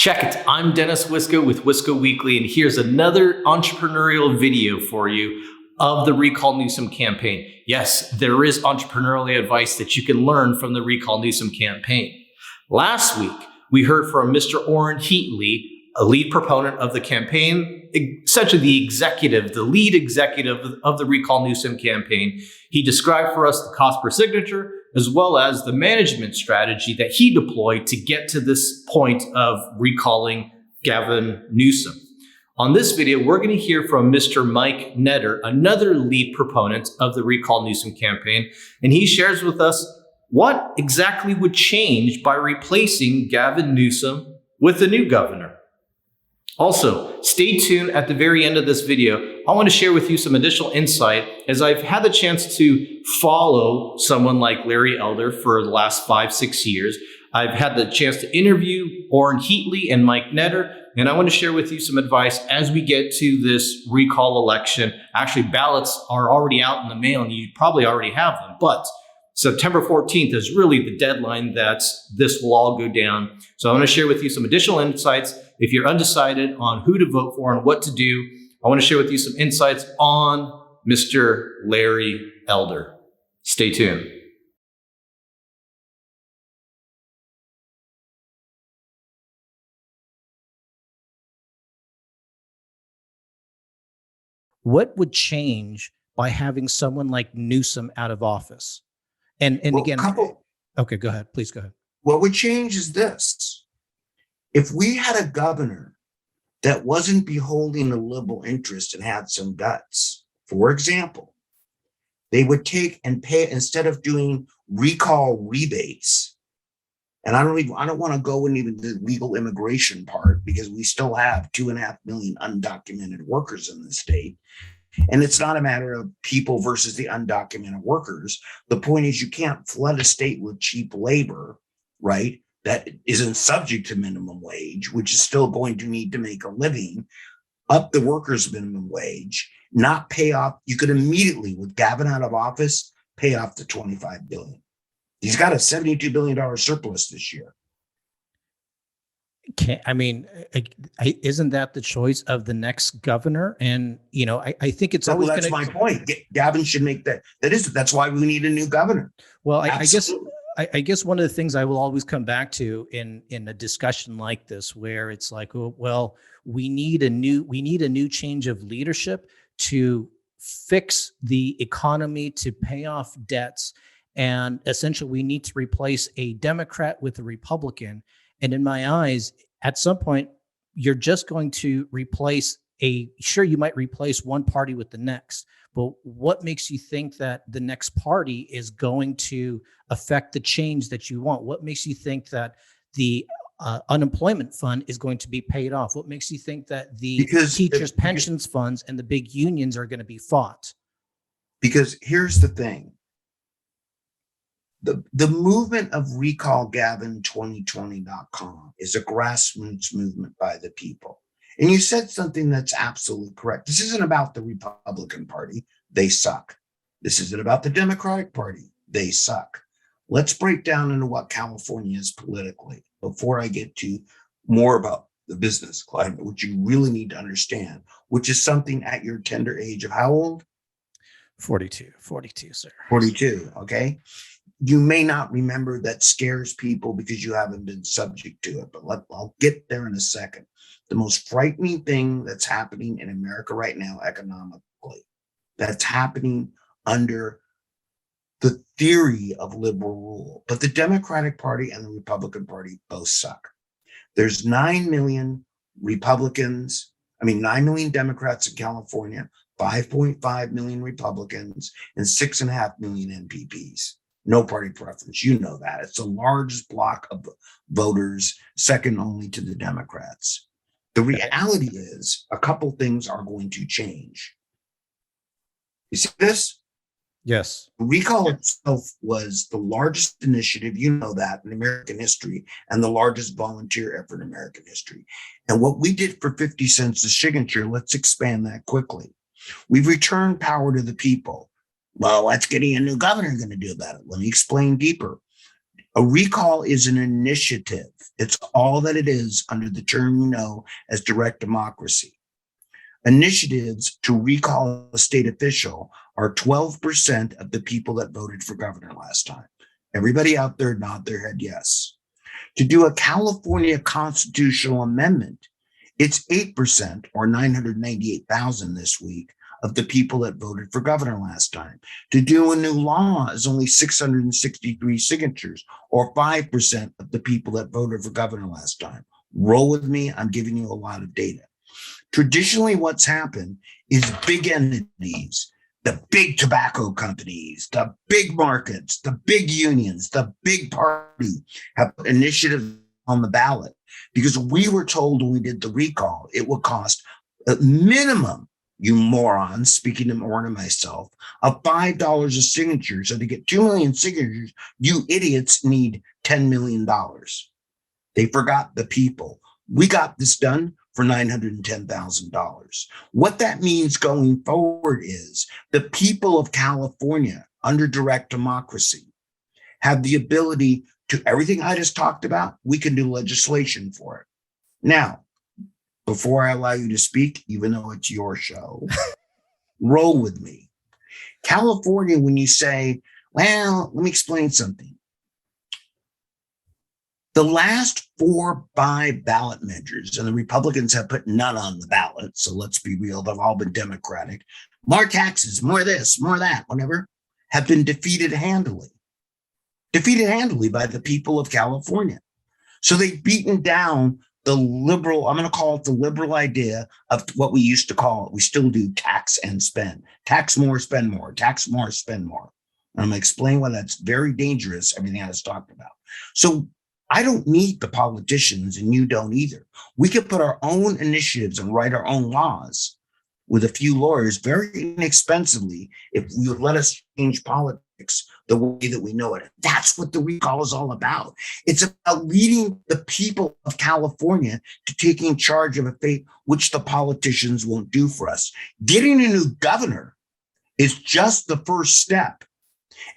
Check it. I'm Dennis Wisco with Wisco Weekly, and here's another entrepreneurial video for you of the Recall Newsom campaign. Yes, there is entrepreneurial advice that you can learn from the Recall Newsom campaign. Last week, we heard from Mr. Orrin Heatley, a lead proponent of the campaign, essentially the lead executive of the Recall Newsom campaign. He described for us the cost per signature, as well as the management strategy that he deployed to get to this point of recalling Gavin Newsom. On this video, we're going to hear from Mr. Mike Netter, another lead proponent of the Recall Newsom campaign, and he shares with us what exactly would change by replacing Gavin Newsom with the new governor. Also, stay tuned at the very end of this video. I want to share with you some additional insight as I've had the chance to follow someone like Larry Elder for the last 5-6 years. I've had the chance to interview Orrin Heatley and Mike Netter, and I want to share with you some advice as we get to this recall election. Actually, ballots are already out in the mail, and you probably already have them, but September 14th is really the deadline that this will all go down. So I want to share with you some additional insights. If you're undecided on who to vote for and what to do, I want to share with you some insights on Mr. Larry Elder. Stay tuned. What would change by having someone like Newsom out of office? And again, okay, go ahead. Please go ahead. What would change is this. If we had a governor that wasn't beholding a liberal interest and had some guts, for example, they would take and pay, instead of doing recall rebates, and I don't want to go into even the legal immigration part, because we still have 2.5 million undocumented workers in the state. And it's not a matter of people versus the undocumented workers. The point is, you can't flood a state with cheap labor, right? That isn't subject to minimum wage, which is still going to need to make a living, up the workers' minimum wage, not pay off. You could immediately, with Gavin out of office, pay off the $25 billion. He's got a $72 billion surplus this year. Isn't that the choice of the next governor? And, I think it's always that's my point. Gavin should make that. That's why we need a new governor. Well, I guess one of the things I will always come back to in a discussion like this, where it's like, well, we need a new change of leadership to fix the economy, to pay off debts. And essentially, we need to replace a Democrat with a Republican. And in my eyes, at some point, you're just going to you might replace one party with the next. But what makes you think that the next party is going to affect the change that you want? What makes you think that the unemployment fund is going to be paid off? What makes you think that the teachers' pensions funds and the big unions are going to be fought? Because here's the thing. The movement of recallgavin2020.com is a grassroots movement by the people. And you said something that's absolutely correct. This isn't about the Republican Party. They suck. This isn't about the Democratic Party. They suck. Let's break down into what California is politically before I get to more about the business climate, which you really need to understand, which is something at your tender age of how old? 42, sir. 42, okay? You may not remember, that scares people because you haven't been subject to it, but I'll get there in a second. The most frightening thing that's happening in America right now economically, that's happening under the theory of liberal rule, but the Democratic Party and the Republican Party both suck. There's 9 million Democrats in California, 5.5 million Republicans, and 6.5 million NPPs. No party preference. You know that. It's the largest block of voters, second only to the Democrats. The reality is a couple things are going to change. You see this? Yes. Recall itself was the largest initiative, you know that, in American history, and the largest volunteer effort in American history. And what we did for 50 cents a signature, let's expand that quickly. We've returned power to the people. Well, what's getting a new governor going to do about it? Let me explain deeper. A recall is an initiative. It's all that it is under the term you know as direct democracy. Initiatives to recall a state official are 12% of the people that voted for governor last time. Everybody out there nod their head yes. To do a California constitutional amendment, it's 8% or 998,000 this week of the people that voted for governor last time. To do a new law is only 663 signatures or 5% of the people that voted for governor last time. Roll with me, I'm giving you a lot of data. Traditionally, what's happened is big entities, the big tobacco companies, the big markets, the big unions, the big party have put initiatives on the ballot because we were told when we did the recall, it would cost a minimum, you morons, speaking to more to myself, of $5 a signature. So to get 2 million signatures, you idiots need $10 million. They forgot the people. We got this done for $910,000. What that means going forward is the people of California under direct democracy have the ability to everything I just talked about. We can do legislation for it. Now, before I allow you to speak, even though it's your show, roll with me. California, when you say, well, let me explain something. The last 4 ballot measures, and the Republicans have put none on the ballot, so let's be real, they've all been Democratic. More taxes, more this, more that, whatever, have been defeated handily by the people of California. So they've beaten down the liberal, I'm going to call it the liberal idea of what we used to call it, we still do tax and spend. Tax more, spend more, tax more, spend more. And I'm going to explain why that's very dangerous, everything I was talking about. So I don't need the politicians and you don't either. We could put our own initiatives and write our own laws with a few lawyers very inexpensively if you would let us change politics the way that we know it. That's what the recall is all about. It's about leading the people of California to taking charge of a fate which the politicians won't do for us. Getting a new governor is just the first step.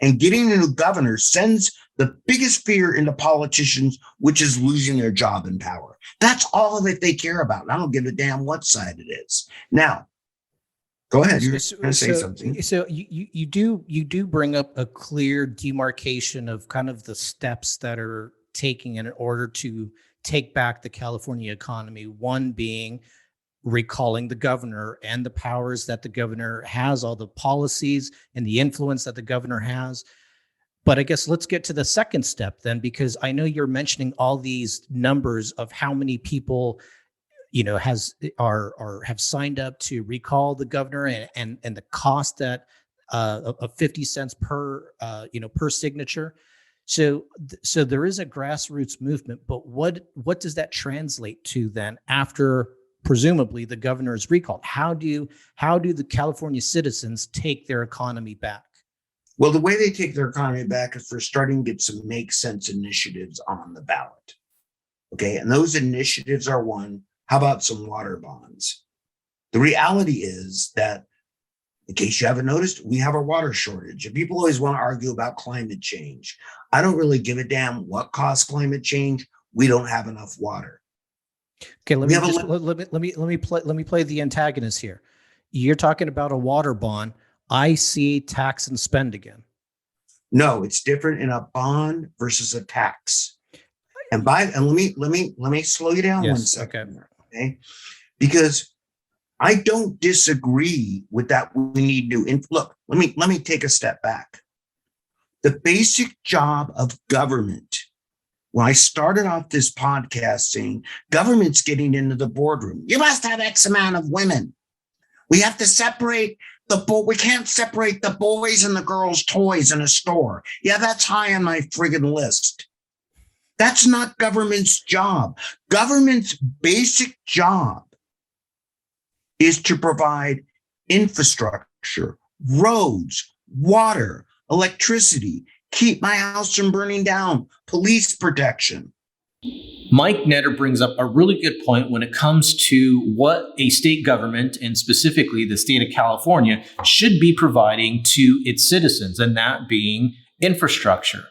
And getting a new governor sends the biggest fear into politicians, which is losing their job and power. That's all that they care about. And I don't give a damn what side it is. Now, go ahead. You're going to say something. So you do bring up a clear demarcation of kind of the steps that are taking in order to take back the California economy. One being recalling the governor and the powers that the governor has, all the policies and the influence that the governor has. But I guess let's get to the second step then, because I know you're mentioning all these numbers of how many people, you know, have signed up to recall the governor and the cost that of 50 cents per per signature. So there is a grassroots movement, but what does that translate to then after presumably the governor is recalled? How do the California citizens take their economy back? Well, the way they take their economy back is for starting to get some make sense initiatives on the ballot. Okay. And those initiatives are one. How about some water bonds? The reality is that, in case you haven't noticed, we have a water shortage. And people always want to argue about climate change. I don't really give a damn what caused climate change. We don't have enough water. Okay, let me play the antagonist here. You're talking about a water bond. I see tax and spend again. No, it's different in a bond versus a tax. And let me slow you down 1 second. Okay. Because I don't disagree with that. We need new look, let me take a step back. The basic job of government, when I started off this podcast saying government's getting into the boardroom, you must have X amount of women. We have to separate we can't separate the boys and the girls' toys in a store. Yeah, that's high on my friggin' list. That's not government's job. Government's basic job is to provide infrastructure, roads, water, electricity, keep my house from burning down, police protection. Mike Netter brings up a really good point when it comes to what a state government, and specifically the state of California, should be providing to its citizens, and that being infrastructure.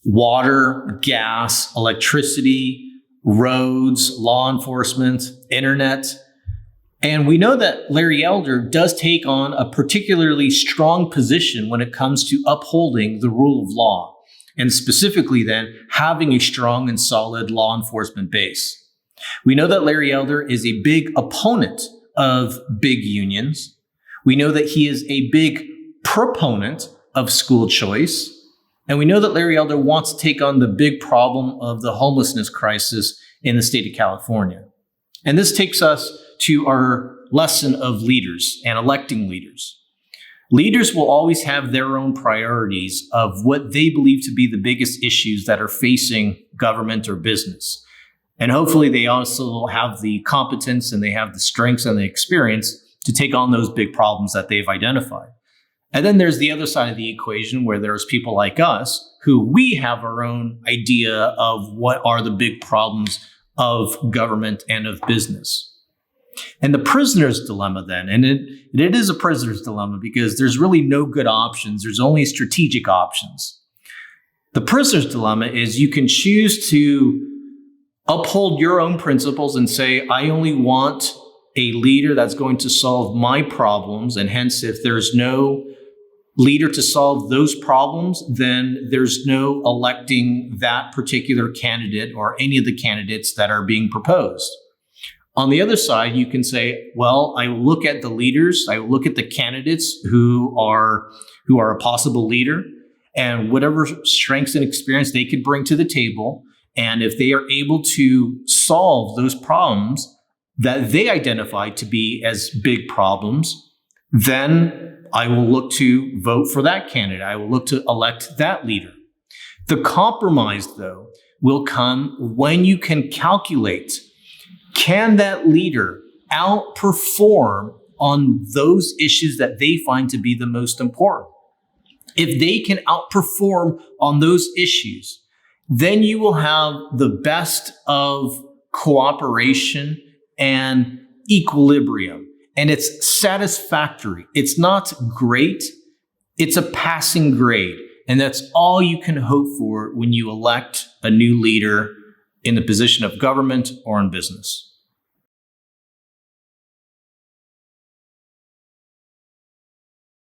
water, gas, electricity, roads, law enforcement, internet. And we know that Larry Elder does take on a particularly strong position when it comes to upholding the rule of law, and specifically then having a strong and solid law enforcement base. We know that Larry Elder is a big opponent of big unions. We know that he is a big proponent of school choice. And we know that Larry Elder wants to take on the big problem of the homelessness crisis in the state of California. And this takes us to our lesson of leaders and electing leaders. Leaders will always have their own priorities of what they believe to be the biggest issues that are facing government or business. And hopefully they also have the competence and they have the strengths and the experience to take on those big problems that they've identified. And then there's the other side of the equation where there's people like us who we have our own idea of what are the big problems of government and of business. And the prisoner's dilemma then, and it is a prisoner's dilemma because there's really no good options. There's only strategic options. The prisoner's dilemma is you can choose to uphold your own principles and say, I only want a leader that's going to solve my problems. And hence, if there's no leader to solve those problems, then there's no electing that particular candidate or any of the candidates that are being proposed. On the other side, you can say, well, I will look at the leaders, I will look at the candidates who are a possible leader and whatever strengths and experience they could bring to the table. And if they are able to solve those problems that they identify to be as big problems, then I will look to vote for that candidate. I will look to elect that leader. The compromise, though, will come when you can calculate, can that leader outperform on those issues that they find to be the most important? If they can outperform on those issues, then you will have the best of cooperation and equilibrium. And it's satisfactory. It's not great. It's a passing grade. And that's all you can hope for when you elect a new leader in the position of government or in business.